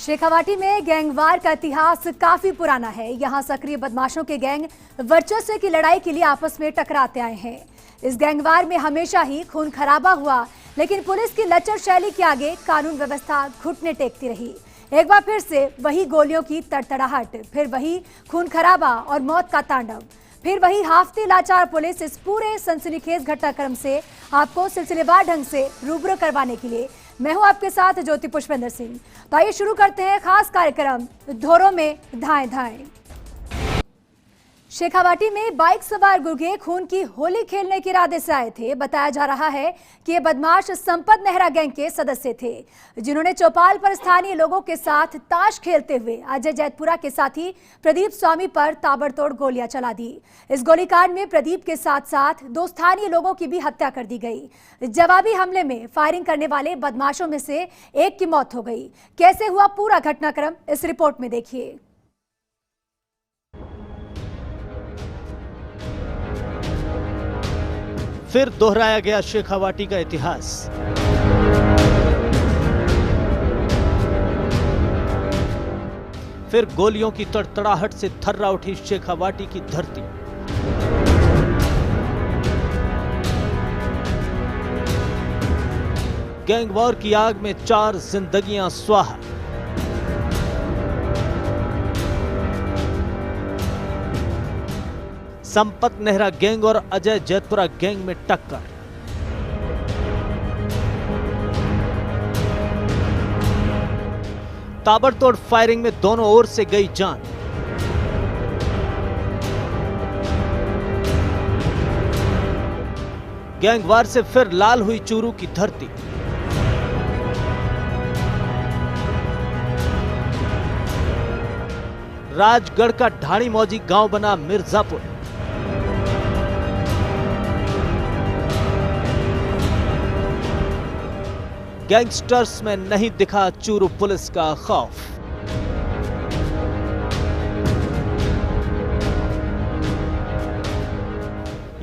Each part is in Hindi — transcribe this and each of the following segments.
शेखावाटी में गैंगवार का इतिहास काफी पुराना है। यहाँ सक्रिय बदमाशों के गैंग वर्चस्व की लड़ाई के लिए आपस में टकराते आए हैं। इस गैंगवार में हमेशा ही खून खराबा हुआ, लेकिन पुलिस की लचर शैली के आगे कानून व्यवस्था घुटने टेकती रही। एक बार फिर से वही गोलियों की तड़तड़ाहट, फिर वही खून खराबा और मौत का तांडव, फिर वही हाफती लाचार पुलिस। इस पूरे सनसनीखेज घटनाक्रम से आपको सिलसिलेवार ढंग से रूबरू करवाने के लिए मैं हूं आपके साथ ज्योति पुष्पेंद्र सिंह। तो आइए शुरू करते हैं खास कार्यक्रम धोरों में धाएं धाएं। शेखावाटी में बाइक सवार गुर्गे खून की होली खेलने के इरादे से आए थे। बताया जा रहा है कि ये बदमाश संपत नेहरा गैंग के सदस्य थे, जिन्होंने चौपाल पर स्थानीय लोगों के साथ ताश खेलते हुए अजय जैतपुरा के साथी प्रदीप स्वामी पर ताबड़तोड़ गोलियां चला दी। इस गोलीकांड में प्रदीप के साथ साथ 2 स्थानीय लोगों की भी हत्या कर दी गई। जवाबी हमले में फायरिंग करने वाले बदमाशों में से एक की मौत हो गई। कैसे हुआ पूरा घटनाक्रम, इस रिपोर्ट में देखिए। फिर दोहराया गया शेखावाटी का इतिहास। फिर गोलियों की तड़तड़ाहट से थर्रा उठी शेखावाटी की धरती। गैंगवॉर की आग में 4 जिंदगियां स्वाहा। संपत नेहरा गैंग और अजय जैतपुरा गैंग में टक्कर। ताबड़तोड़ फायरिंग में दोनों ओर से गई जान। गैंगवार से फिर लाल हुई चूरू की धरती। राजगढ़ का ढाणी मौजी गांव बना मिर्जापुर। गैंगस्टर्स में नहीं दिखा चूरू पुलिस का खौफ।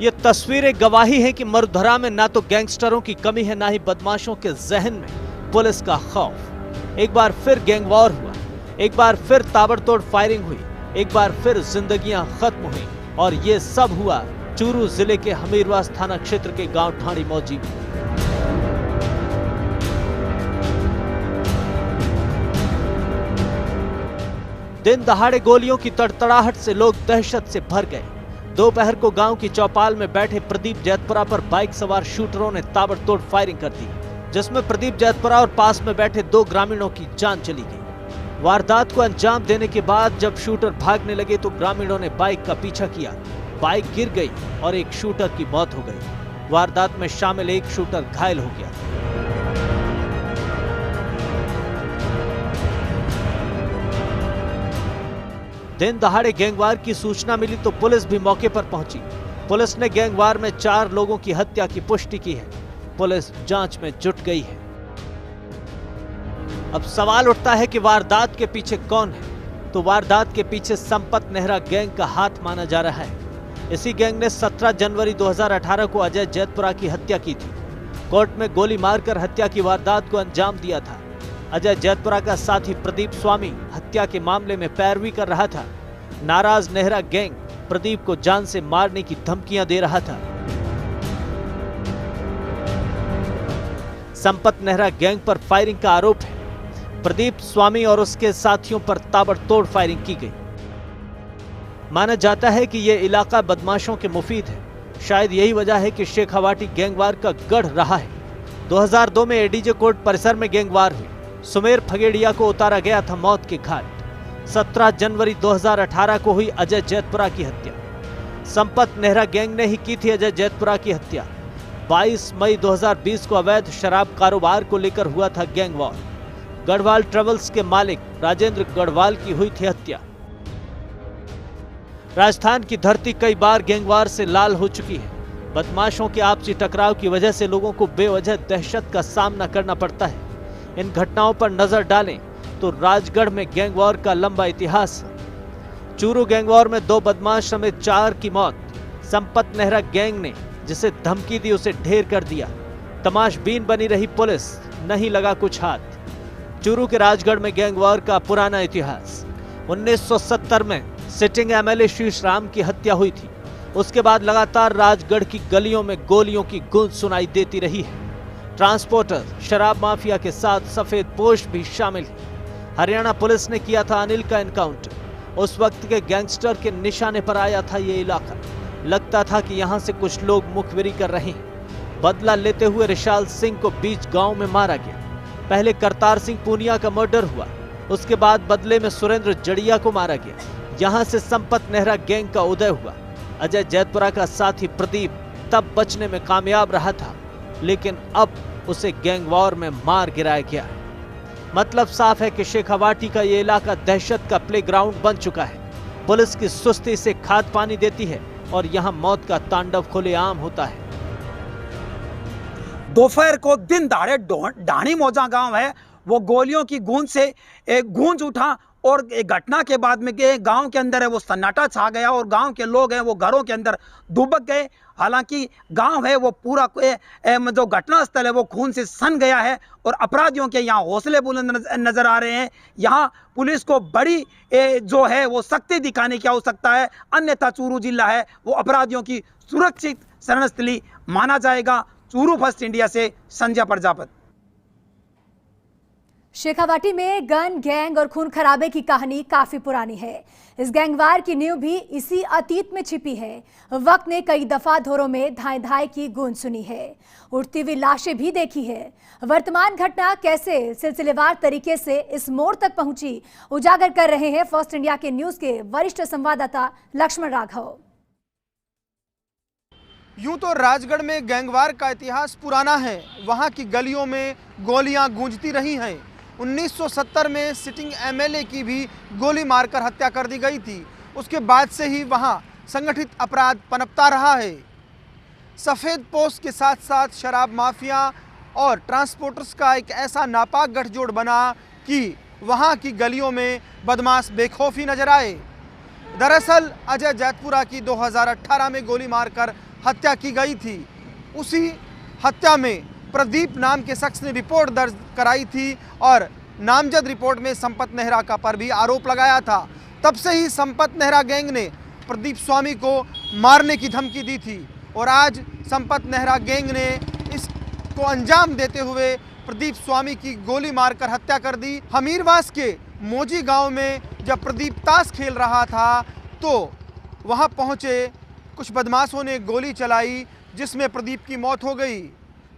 ये तस्वीरें गवाही हैं कि मरुधरा में ना तो गैंगस्टरों की कमी है, ना ही बदमाशों के जहन में पुलिस का खौफ। एक बार फिर गैंगवॉर हुआ, एक बार फिर ताबड़तोड़ फायरिंग हुई, एक बार फिर जिंदगियां खत्म हुई, और ये सब हुआ चूरू जिले के हमीरवास थाना क्षेत्र के गांव ढाणी मौजी में। दिन दहाड़े गोलियों की तड़तड़ाहट से लोग दहशत से भर गए। दोपहर को गांव की चौपाल में बैठे प्रदीप जैतपुरा पर बाइक सवार शूटरों ने ताबड़तोड़ फायरिंग कर दी, जिसमें प्रदीप जैतपुरा और पास में बैठे 2 ग्रामीणों की जान चली गई। वारदात को अंजाम देने के बाद जब शूटर भागने लगे तो ग्रामीणों ने बाइक का पीछा किया। बाइक गिर गई और एक शूटर की मौत हो गई। वारदात में शामिल एक शूटर घायल हो गया। दिन दहाड़े गैंगवार की सूचना मिली तो पुलिस भी मौके पर पहुंची। पुलिस ने गैंगवार में 4 लोगों की हत्या की पुष्टि की है। पुलिस जांच में जुट गई है। अब सवाल उठता है कि वारदात के पीछे कौन है? तो वारदात के पीछे संपत नेहरा गैंग का हाथ माना जा रहा है। इसी गैंग ने 17 जनवरी 2018 को अजय जैतपुरा की हत्या की थी। कोर्ट में गोली मारकर हत्या की वारदात को अंजाम दिया था। अजय जैतपुरा का साथी प्रदीप स्वामी हत्या के मामले में पैरवी कर रहा था। नाराज नेहरा गैंग प्रदीप को जान से मारने की धमकियां दे रहा था। संपत नेहरा गैंग पर फायरिंग का आरोप है। प्रदीप स्वामी और उसके साथियों पर ताबड़तोड़ फायरिंग की गई। माना जाता है कि यह इलाका बदमाशों के मुफीद है। शायद यही वजह है कि शेखावाटी गैंगवार का गढ़ रहा है। 2002 में एडीजे कोर्ट परिसर में गैंगवार हुई। सुमेर फगेड़िया को उतारा गया था मौत के घाट। 17 जनवरी 2018 को हुई अजय जैतपुरा की हत्या। संपत नेहरा गैंग ने ही की थी अजय जैतपुरा की हत्या। 22 मई 2020 को अवैध शराब कारोबार को लेकर हुआ था गैंगवॉर। गढ़वाल ट्रेवल्स के मालिक राजेंद्र गढ़वाल की हुई थी हत्या। राजस्थान की धरती कई बार गैंगवार से लाल हो चुकी है। बदमाशों के आपसी टकराव की वजह से लोगों को बेवजह दहशत का सामना करना पड़ता है। इन घटनाओं पर नजर डालें तो राजगढ़ में गैंगवॉर का लंबा इतिहास है। चूरू गैंगवॉर में 2 बदमाश समेत 4 की मौत। संपत नेहरा गैंग ने जिसे धमकी दी उसे ढेर कर दिया। तमाशबीन बनी रही पुलिस, नहीं लगा कुछ हाथ। चूरू के राजगढ़ में गैंगवार का पुराना इतिहास। 1970 में सिटिंग एमएलए शीश राम की हत्या हुई थी। उसके बाद लगातार राजगढ़ की गलियों में गोलियों की गूंज सुनाई देती रही है। ट्रांसपोर्टर, शराब माफिया के साथ सफेद पोश भी शामिल है। हरियाणा पुलिस ने किया था अनिल का एनकाउंटर। उस वक्त के गैंगस्टर के निशाने पर आया था ये इलाका। लगता था कि यहां से कुछ लोग मुखबिरी कर रहे हैं। बदला लेते हुए रिशाल सिंह को बीच गांव में मारा गया। पहले करतार सिंह पूनिया का मर्डर हुआ, उसके बाद बदले में सुरेंद्र जड़िया को मारा गया। यहां से संपत नेहरा गैंग का उदय हुआ। अजय जैतपुरा का साथी प्रदीप तब बचने में कामयाब रहा था, लेकिन अब उसे गैंग वॉर में मार गिराया गया। मतलब साफ है कि शेखावाटी का ये इलाका दहशत का प्लेग्राउंड बन चुका है। पुलिस की सुस्ती से खाद पानी देती है और यहाँ मौत का तांडव खुलेआम होता है। दोपहर को दिन दहाड़े ढाणी मौजा गांव है, वो गोलियों की गूंज से एक गूंज उठा और एक घटना के बाद में गांव के अंदर है वो सन्नाटा छा गया और गांव के लोग हैं वो घरों के अंदर दुबक गए। हालांकि गांव है वो पूरा जो घटना स्थल है वो खून से सन गया है और अपराधियों के यहाँ हौसले बुलंद नजर आ रहे हैं। यहाँ पुलिस को बड़ी जो है वो सख्ती दिखाने की आवश्यकता है, अन्यथा चूरू जिला है वो अपराधियों की सुरक्षित शरणस्थली माना जाएगा। चूरू फर्स्ट इंडिया से संजय प्रजापत। शेखावाटी में गन गैंग और खून खराबे की कहानी काफी पुरानी है। इस गैंगवार की नींव भी इसी अतीत में छिपी है। वक्त ने कई दफा धोरों में धाए धाए की गूंज सुनी है, उड़ती हुई लाशें भी देखी है। वर्तमान घटना कैसे सिलसिलेवार तरीके से इस मोड़ तक पहुंची, उजागर कर रहे हैं फर्स्ट इंडिया के न्यूज के वरिष्ठ संवाददाता लक्ष्मण राघव। यूं तो राजगढ़ में गैंगवार का इतिहास पुराना है। वहां की गलियों में गोलियां गूंजती रही हैं। 1970 में सिटिंग एमएलए की भी गोली मारकर हत्या कर दी गई थी। उसके बाद से ही वहां संगठित अपराध पनपता रहा है। सफ़ेद पोस्ट के साथ साथ शराब माफिया और ट्रांसपोर्टर्स का एक ऐसा नापाक गठजोड़ बना कि वहां की गलियों में बदमाश बेखौफी नजर आए। दरअसल अजय जैतपुरा की 2018 में गोली मारकर हत्या की गई थी। उसी हत्या में प्रदीप नाम के शख्स ने रिपोर्ट दर्ज कराई थी और नामजद रिपोर्ट में संपत नेहरा का पर भी आरोप लगाया था। तब से ही संपत नेहरा गैंग ने प्रदीप स्वामी को मारने की धमकी दी थी और आज संपत नेहरा गैंग ने इसको अंजाम देते हुए प्रदीप स्वामी की गोली मारकर हत्या कर दी। हमीरवास के मोजी गांव में जब प्रदीप ताश खेल रहा था तो वहां पहुंचे कुछ बदमाशों ने गोली चलाई जिसमें प्रदीप की मौत हो गई।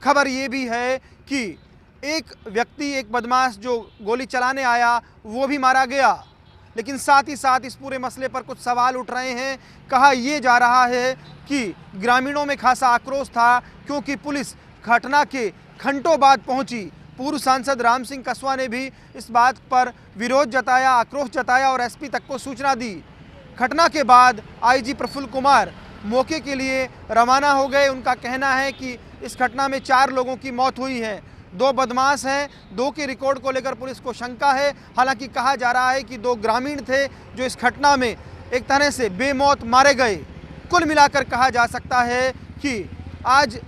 खबर ये भी है कि एक व्यक्ति, एक बदमाश जो गोली चलाने आया वो भी मारा गया। लेकिन साथ ही साथ इस पूरे मसले पर कुछ सवाल उठ रहे हैं। कहा यह जा रहा है कि ग्रामीणों में खासा आक्रोश था क्योंकि पुलिस घटना के घंटों बाद पहुंची। पूर्व सांसद राम सिंह कसवा ने भी इस बात पर विरोध जताया, आक्रोश जताया और एसपी तक को सूचना दी। घटना के बाद आईजी प्रफुल्ल कुमार मौके के लिए रवाना हो गए। उनका कहना है कि इस घटना में 4 लोगों की मौत हुई है, 2 बदमाश हैं, 2 के रिकॉर्ड को लेकर पुलिस को शंका है। हालांकि कहा जा रहा है कि 2 ग्रामीण थे जो इस घटना में एक तरह से बेमौत मारे गए। कुल मिलाकर कहा जा सकता है कि आज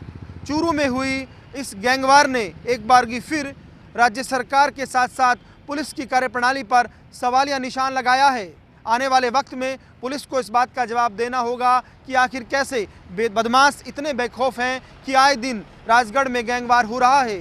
चूरू में हुई इस गैंगवार ने एक बार फिर राज्य सरकार के साथ साथ पुलिस की कार्यप्रणाली पर सवालिया निशान लगाया है। आने वाले वक्त में पुलिस को इस बात का जवाब देना होगा कि आखिर कैसे बदमाश इतने बेखौफ हैं कि आए दिन राजगढ़ में गैंगवार हो रहा है।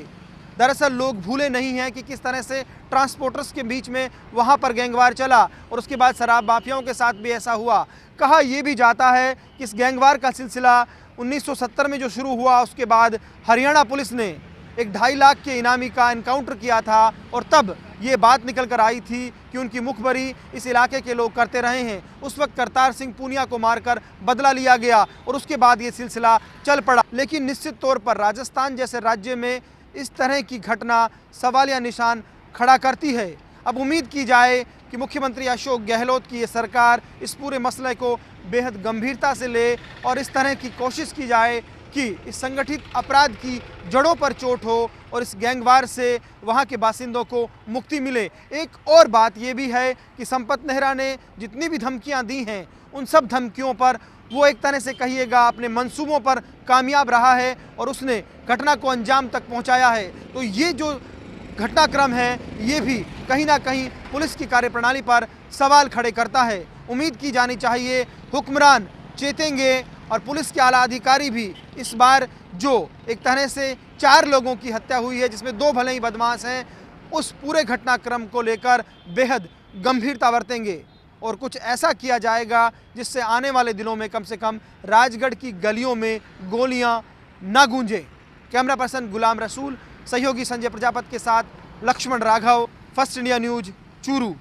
दरअसल लोग भूले नहीं हैं कि किस तरह से ट्रांसपोर्टर्स के बीच में वहां पर गैंगवार चला और उसके बाद शराब माफियाओं के साथ भी ऐसा हुआ। कहा यह भी जाता है कि इस गैंगवार का सिलसिला 1970 में जो शुरू हुआ उसके बाद हरियाणा पुलिस ने एक 2.5 लाख के इनामी का एनकाउंटर किया था और तब ये बात निकल कर आई थी कि उनकी मुखबरी इस इलाके के लोग करते रहे हैं। उस वक्त करतार सिंह पूनिया को मारकर बदला लिया गया और उसके बाद ये सिलसिला चल पड़ा। लेकिन निश्चित तौर पर राजस्थान जैसे राज्य में इस तरह की घटना सवालिया निशान खड़ा करती है। अब उम्मीद की जाए कि मुख्यमंत्री अशोक गहलोत की ये सरकार इस पूरे मसले को बेहद गंभीरता से ले और इस तरह की कोशिश की जाए कि इस संगठित अपराध की जड़ों पर चोट हो और इस गैंगवार से वहां के बासिंदों को मुक्ति मिले। एक और बात ये भी है कि संपत नेहरा ने जितनी भी धमकियां दी हैं उन सब धमकियों पर वो एक तरह से कहिएगा अपने मंसूबों पर कामयाब रहा है और उसने घटना को अंजाम तक पहुंचाया है। तो ये जो घटनाक्रम है ये भी कहीं ना कहीं पुलिस की कार्यप्रणाली पर सवाल खड़े करता है। उम्मीद की जानी चाहिए हुक्मरान चेतेंगे और पुलिस के आला अधिकारी भी इस बार जो एक तरह से 4 लोगों की हत्या हुई है, जिसमें 2 भले ही बदमाश हैं, उस पूरे घटनाक्रम को लेकर बेहद गंभीरता बरतेंगे और कुछ ऐसा किया जाएगा जिससे आने वाले दिनों में कम से कम राजगढ़ की गलियों में गोलियां ना गूंजे। कैमरा पर्सन गुलाम रसूल, सहयोगी संजय प्रजापति के साथ Lakshman Raghav, first India news, Churu.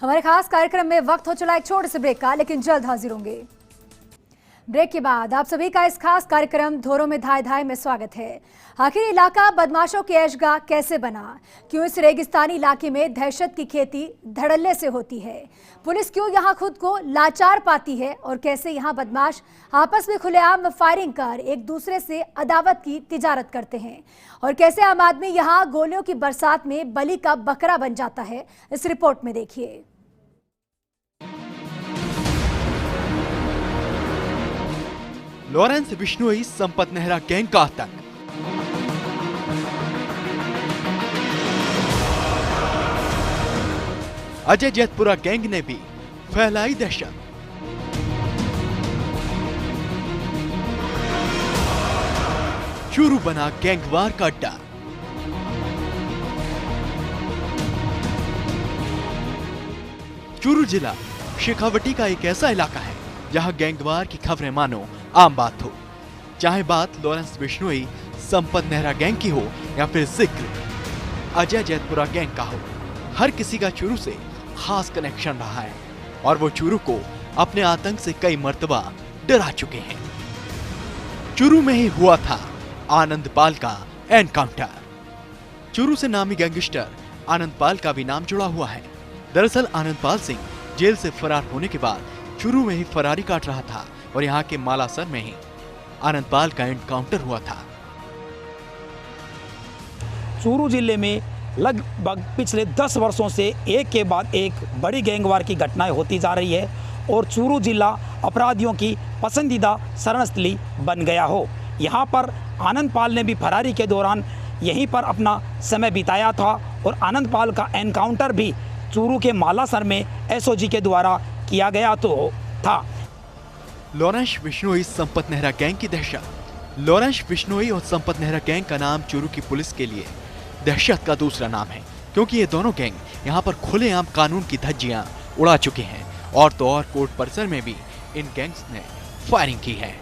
हमारे खास कार्यक्रम में वक्त हो चला एक छोटे से ब्रेक का, लेकिन जल्द हाजिर होंगे। ब्रेक के बाद आप सभी का इस खास कार्यक्रम धोरों में धाय धाय में स्वागत है। आखिर इलाका बदमाशों की ऐशगाह कैसे बना? क्यों इस रेगिस्तानी इलाके में दहशत की खेती धड़ल्ले से होती है? पुलिस क्यों यहां खुद को लाचार पाती है? और कैसे यहां बदमाश आपस में खुलेआम फायरिंग कर एक दूसरे से अदावत की तिजारत करते हैं? और कैसे आम आदमी यहां गोलियों की बरसात में बलि का बकरा बन जाता है? इस रिपोर्ट में देखिए। लॉरेंस बिश्नोई संपत नेहरा गैंग का आतंक। अजय जैतपुरा गैंग ने भी फैलाई दहशत। चूरू बना गैंगवार का अड्डा। चूरू जिला शेखावटी का एक ऐसा इलाका है जहां गैंगवार की खबरें मानो आम बात हो। चाहे बात लॉरेंस बिश्नोई संपत नेहरा गैंग की हो या फिर जिक्र अजय जैतपुरा गैंग का हो, हर किसी का चूरू से खास कनेक्शन रहा है और वो चूरू को अपने आतंक से कई मर्तबा डरा चुके हैं। चूरू में ही हुआ था आनंदपाल का एनकाउंटर। चूरू से नामी गैंगस्टर आनंदपाल का भी नाम जुड़ा हुआ है। दरअसल आनंदपाल सिंह जेल से फरार होने के बाद चूरू में ही फरारी काट रहा था और यहाँ के मालासर में ही आनंदपाल का एनकाउंटर हुआ था। चूरू जिले में लगभग पिछले 10 वर्षों से एक के बाद एक बड़ी गैंगवार की घटनाएं होती जा रही है और चूरू जिला अपराधियों की पसंदीदा शरणस्थली बन गया हो। यहाँ पर आनंदपाल ने भी फरारी के दौरान यहीं पर अपना समय बिताया था और आनंदपाल का एनकाउंटर भी चूरू के मालासर में एसओजी के द्वारा किया गया तो था। लॉरेंस बिश्नोई संपत नेहरा गैंग की दहशत। लॉरेंस बिश्नोई और संपत नेहरा गैंग का नाम चूरू की पुलिस के लिए दहशत का दूसरा नाम है, क्योंकि ये दोनों गैंग यहाँ पर खुलेआम कानून की धज्जियां उड़ा चुके हैं और तो और कोर्ट परिसर में भी इन गैंग्स ने फायरिंग की है।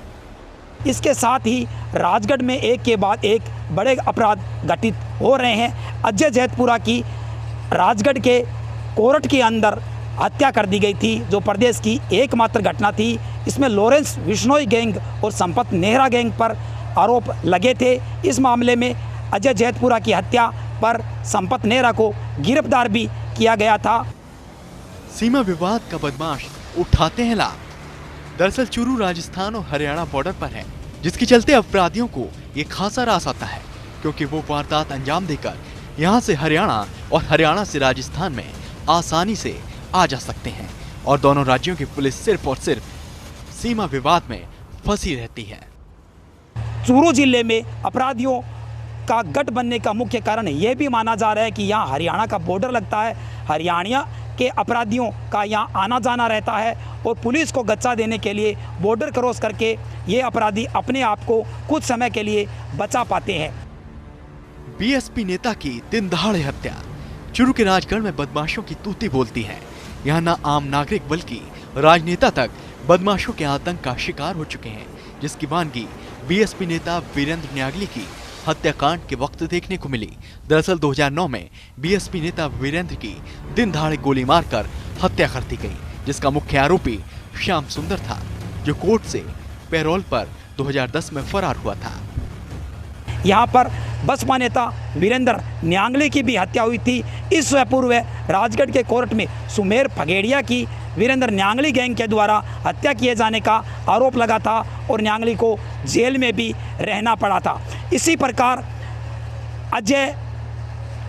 इसके साथ ही राजगढ़ में एक के बाद एक बड़े अपराध घटित हो रहे हैं। अजय जैतपुरा की राजगढ़ के कोर्ट के अंदर हत्या कर दी गई थी, जो प्रदेश की एकमात्र घटना थी। इसमें लॉरेंस बिश्नोई गैंग और संपत नेहरा गैंग पर आरोप लगे थे। इस मामले में अजय जैतपुरा की हत्या पर संपत नेहरा को गिरफ्तार भी किया गया था। सीमा विवाद का बदमाश उठाते हैं लाभ। दरअसल चूरू राजस्थान और हरियाणा बॉर्डर पर है, जिसके चलते अपराधियों को ये खासा रास आता है, क्योंकि वो वारदात अंजाम देकर यहाँ से हरियाणा और हरियाणा से राजस्थान में आसानी से आ जा सकते हैं और दोनों राज्यों की पुलिस सिर्फ और सिर्फ सीमा विवाद में फंसी रहती है। चूरू जिले में अपराधियों का गठ बनने का मुख्य कारण यह भी माना जा रहा है कि यहाँ हरियाणा का बॉर्डर लगता है। हरियाणा के अपराधियों का यहाँ आना जाना रहता है और पुलिस को गच्चा देने के लिए बॉर्डर क्रॉस करके ये अपराधी अपने आप को कुछ समय के लिए बचा पाते हैं। बीएसपी नेता की दिन दहाड़े हत्या। चूरू के राजगढ़ में बदमाशों की तूती बोलती है। यहाँ न आम नागरिक बल्कि राजनेता तक बदमाशों के आतंक का शिकार हो चुके हैं, जिसकी वानगी बीएसपी नेता वीरेंद्र न्यागली की हत्याकांड के वक्त देखने को मिली। दरअसल 2009 में बीएसपी नेता वीरेंद्र की दिन दहाड़े गोली मारकर हत्या कर दी गई, जिसका मुख्य आरोपी श्याम सुंदर था, जो कोर्ट से पैरोल पर 2010 में फरार हुआ था। यहाँ पर बसपा नेता वीरेंद्र न्यागली की भी हत्या हुई थी। इससे पूर्व राजगढ़ के कोर्ट में सुमेर फगेड़िया की वीरेंद्र न्यागली गैंग के द्वारा हत्या किए जाने का आरोप लगा था और न्यागली को जेल में भी रहना पड़ा था। इसी प्रकार अजय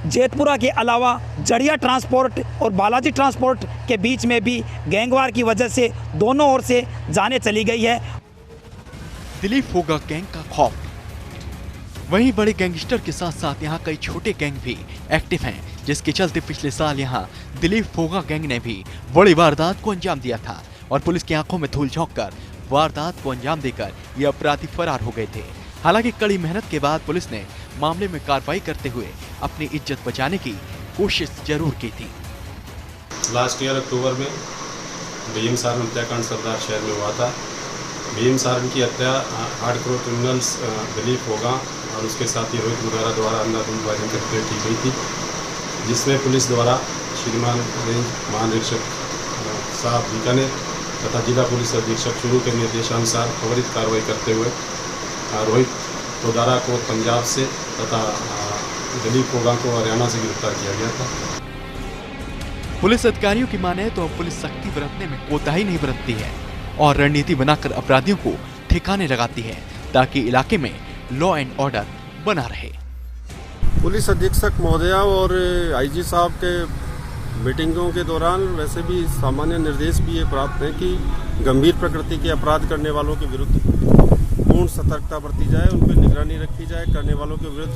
जैतपुरा के अलावा जड़िया ट्रांसपोर्ट और बालाजी ट्रांसपोर्ट के बीच में भी गैंगवार की वजह से दोनों ओर से जाने चली गई है। दिलीप होगा गैंग का खौफ। वहीं बड़े गैंगस्टर के साथ साथ यहाँ कई छोटे गैंग भी एक्टिव हैं, जिसके चलते पिछले साल यहाँ दिलीप फोगा गैंग ने भी बड़ी वारदात को अंजाम दिया था और पुलिस की आंखों में धूल झोंककर वारदात को अंजाम देकर ये अपराधी फरार हो गए थे। हालांकि कड़ी मेहनत के बाद पुलिस ने मामले में कार्रवाई करते हुए अपनी इज्जत बचाने की कोशिश जरूर की थी। लास्ट ईयर अक्टूबर में भीम सारण हत्याकांड सरदार शहर में हुआ था। भीम सारण की हत्या हार्डकोर क्रिमिनल्स दिलीप होगा और उसके साथी रोहित वगैरह द्वारा अंधाधुंध फायरिंग करते हुए की गई थी, जिसमें पुलिस द्वारा श्रीमान रेंज महानिरीक्षक साहब बीकानेर तथा जिला पुलिस अधीक्षक चूरू के निर्देशानुसार त्वरित कार्रवाई करते हुए रोहित वगैरह को पंजाब से तथा दिलीप होगा को हरियाणा से गिरफ्तार किया गया था। पुलिस अधिकारियों की माने तो अब पुलिस सख्ती बरतने में कोताही नहीं बरतती है और रणनीति बनाकर अपराधियों को ठिकाने लगाती है ताकि इलाके में लॉ एंड ऑर्डर बना रहे। पुलिस अधीक्षक महोदया और आईजी साहब के मीटिंगों के दौरान वैसे भी सामान्य निर्देश भी ये प्राप्त है कि गंभीर प्रकृति के अपराध करने वालों के विरुद्ध पूर्ण सतर्कता बरती जाए, उन पर निगरानी रखी जाए, करने वालों के विरुद्ध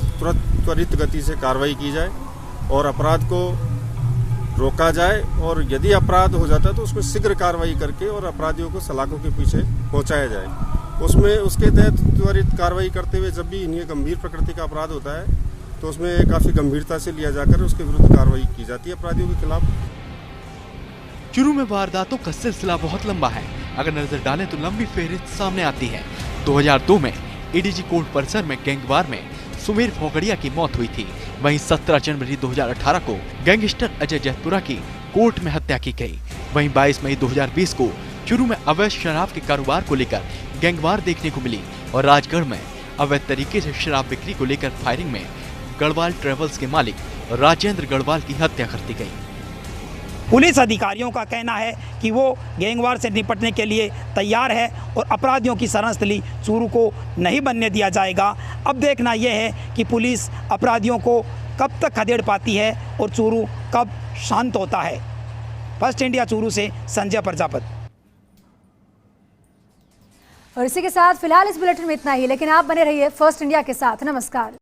त्वरित गति से कार्रवाई की जाए और अपराध को रोका जाए और यदि अपराध हो जाता है तो उसमें शीघ्र कार्रवाई करके और अपराधियों को सलाखों के पीछे पहुंचाया जाए। उसके तहत त्वरित कार्रवाई करते हुए जब भी इन्हें गंभीर प्रकृति का अपराध होता है तो उसमें काफी गंभीरता से लिया जाकर उसके विरुद्ध कार्रवाई की जाती है अपराधियों के खिलाफ। चूरू में वारदातों का सिलसिला बहुत लंबा है। अगर नजर डालें तो लंबी फहरिस्त सामने आती है। 2002 में एडीजी कोर्ट परिसर में गैंगवार में सुमेर फोगड़िया की मौत हुई थी। वहीं 17 जनवरी 2018 को गैंगस्टर अजय जैतपुरा की कोर्ट में हत्या की गई। वहीं 22 मई 2020 को चूरू में अवैध शराब के कारोबार को लेकर गैंगवार देखने को मिली और राजगढ़ में अवैध तरीके से शराब बिक्री को लेकर फायरिंग में गढ़वाल ट्रेवल्स के मालिक राजेंद्र गढ़वाल की हत्या कर दी गई। पुलिस अधिकारियों का कहना है कि वो गैंगवार से निपटने के लिए तैयार है और अपराधियों की शरणस्थली चूरू को नहीं बनने दिया जाएगा। अब देखना यह है कि पुलिस अपराधियों को कब तक खदेड़ पाती है और चूरू कब शांत होता है। फर्स्ट इंडिया चूरू से संजय प्रजापति। और इसी के साथ फिलहाल इस बुलेटिन में इतना ही, लेकिन आप बने रहिए फर्स्ट इंडिया के साथ। नमस्कार।